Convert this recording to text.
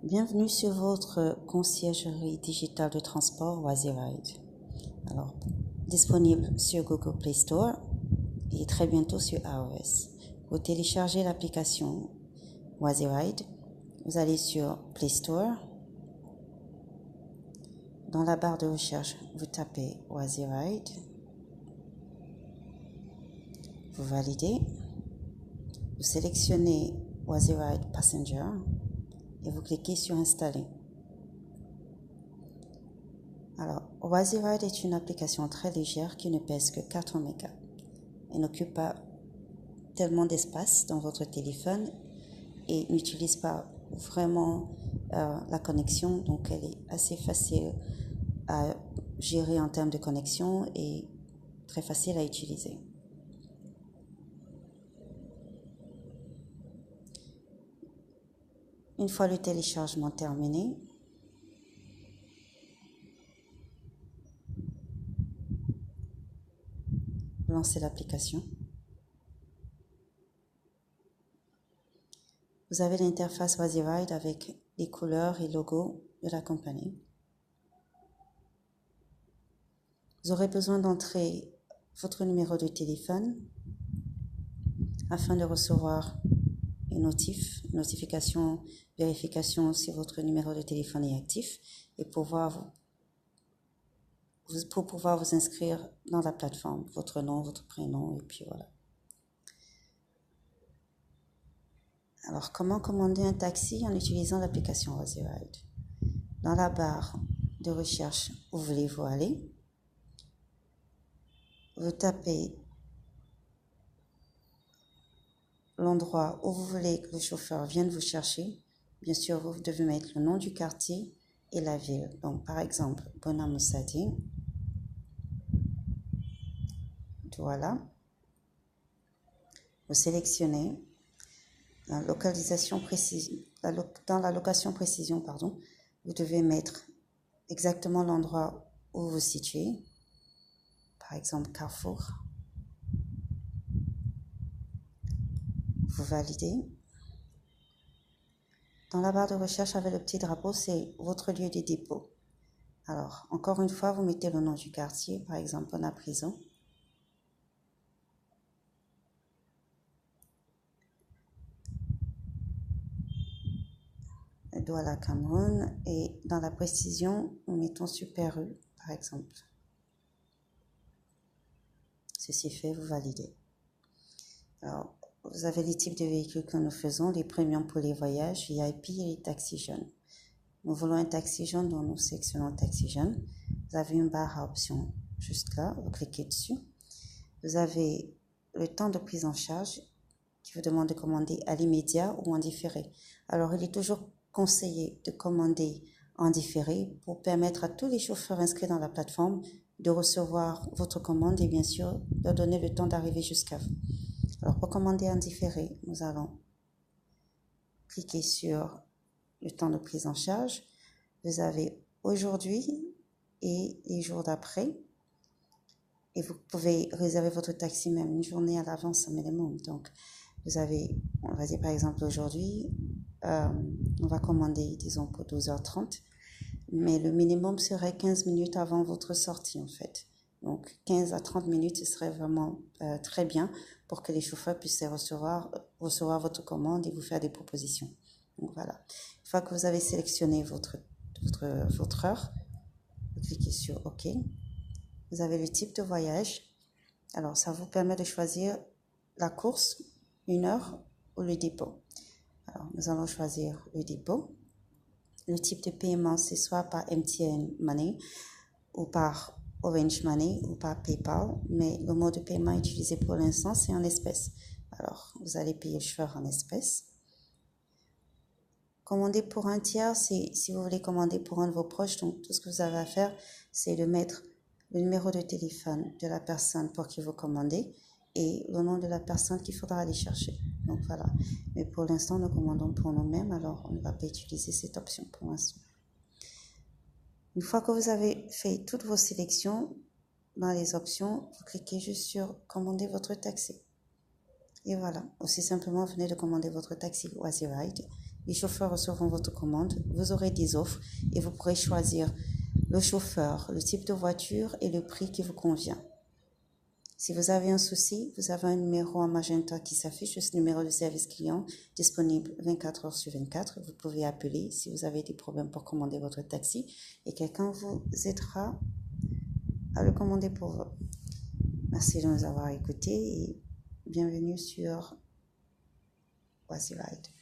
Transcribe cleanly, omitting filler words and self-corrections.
Bienvenue sur votre conciergerie digitale de transport WaziRide. Alors, disponible sur Google Play Store et très bientôt sur iOS. Vous téléchargez l'application WaziRide. Vous allez sur Play Store. Dans la barre de recherche, vous tapez WaziRide. Vous validez. Vous sélectionnez WaziRide Passenger et vous cliquez sur Installer. Alors, WaziRide est une application très légère qui ne pèse que 4 mégas. Elle n'occupe pas tellement d'espace dans votre téléphone et n'utilise pas vraiment la connexion, donc elle est assez facile à gérer en termes de connexion et très facile à utiliser. Une fois le téléchargement terminé, lancez l'application. Vous avez l'interface WaziRide avec les couleurs et logos de la compagnie. Vous aurez besoin d'entrer votre numéro de téléphone afin de recevoir une notification, vérification si votre numéro de téléphone est actif et pour pouvoir vous inscrire dans la plateforme, votre nom, votre prénom et puis voilà. Alors, comment commander un taxi en utilisant l'application WaziRide? Dans la barre de recherche où voulez-vous aller, vous tapez l'endroit où vous voulez que le chauffeur vienne vous chercher. Bien sûr, vous devez mettre le nom du quartier et la ville. Donc, par exemple, Bonamoussadi. Voilà. Vous sélectionnez la localisation précision. Dans la location précision, vous devez mettre exactement l'endroit où vous vous situez. Par exemple, Carrefour. Vous validez. Dans la barre de recherche avec le petit drapeau, c'est votre lieu de dépôt. Alors, encore une fois, vous mettez le nom du quartier, par exemple, Bona Prison. Douala, Cameroun. Et dans la précision, nous mettons Super U, par exemple. Ceci fait, vous validez. Alors, vous avez les types de véhicules que nous faisons, les premiums pour les voyages, VIP et les taxis jeunes. Nous voulons un taxi jaune, donc nous sélectionnons taxi jaune. Vous avez une barre à options juste là, vous cliquez dessus. Vous avez le temps de prise en charge qui vous demande de commander à l'immédiat ou en différé. Alors, il est toujours conseillé de commander en différé pour permettre à tous les chauffeurs inscrits dans la plateforme de recevoir votre commande et bien sûr de donner le temps d'arriver jusqu'à vous. Alors, pour commander en différé, nous allons cliquer sur le temps de prise en charge. Vous avez aujourd'hui et les jours d'après. Et vous pouvez réserver votre taxi même une journée à l'avance au minimum. Donc, vous avez, on va dire par exemple aujourd'hui, on va commander, disons, pour 12h30. Mais le minimum serait 15 minutes avant votre sortie, en fait. Donc, 15 à 30 minutes, ce serait vraiment très bien pour que les chauffeurs puissent recevoir votre commande et vous faire des propositions. Donc, voilà. Une fois que vous avez sélectionné votre heure, vous cliquez sur OK. Vous avez le type de voyage. Alors, ça vous permet de choisir la course, 1 heure ou le dépôt. Alors, nous allons choisir le dépôt. Le type de paiement, c'est soit par MTN Money ou par Orange Money ou par PayPal, mais le mode de paiement utilisé pour l'instant, c'est en espèces. Alors, vous allez payer le chauffeur en espèces. Commander pour un tiers, c'est si vous voulez commander pour un de vos proches, donc tout ce que vous avez à faire, c'est de mettre le numéro de téléphone de la personne pour qui vous commandez et le nom de la personne qu'il faudra aller chercher. Donc voilà. Mais pour l'instant, nous commandons pour nous-mêmes, alors on ne va pas utiliser cette option pour l'instant. Une fois que vous avez fait toutes vos sélections, dans les options, vous cliquez juste sur « Commander votre taxi ». Et voilà. Aussi simplement, venez de commander votre taxi WaziRide les chauffeurs recevront votre commande, vous aurez des offres et vous pourrez choisir le chauffeur, le type de voiture et le prix qui vous convient. Si vous avez un souci, vous avez un numéro en magenta qui s'affiche, ce numéro de service client disponible 24 heures sur 24. Vous pouvez appeler si vous avez des problèmes pour commander votre taxi et quelqu'un vous aidera à le commander pour vous. Merci de nous avoir écoutés et bienvenue sur Wazzy Ride.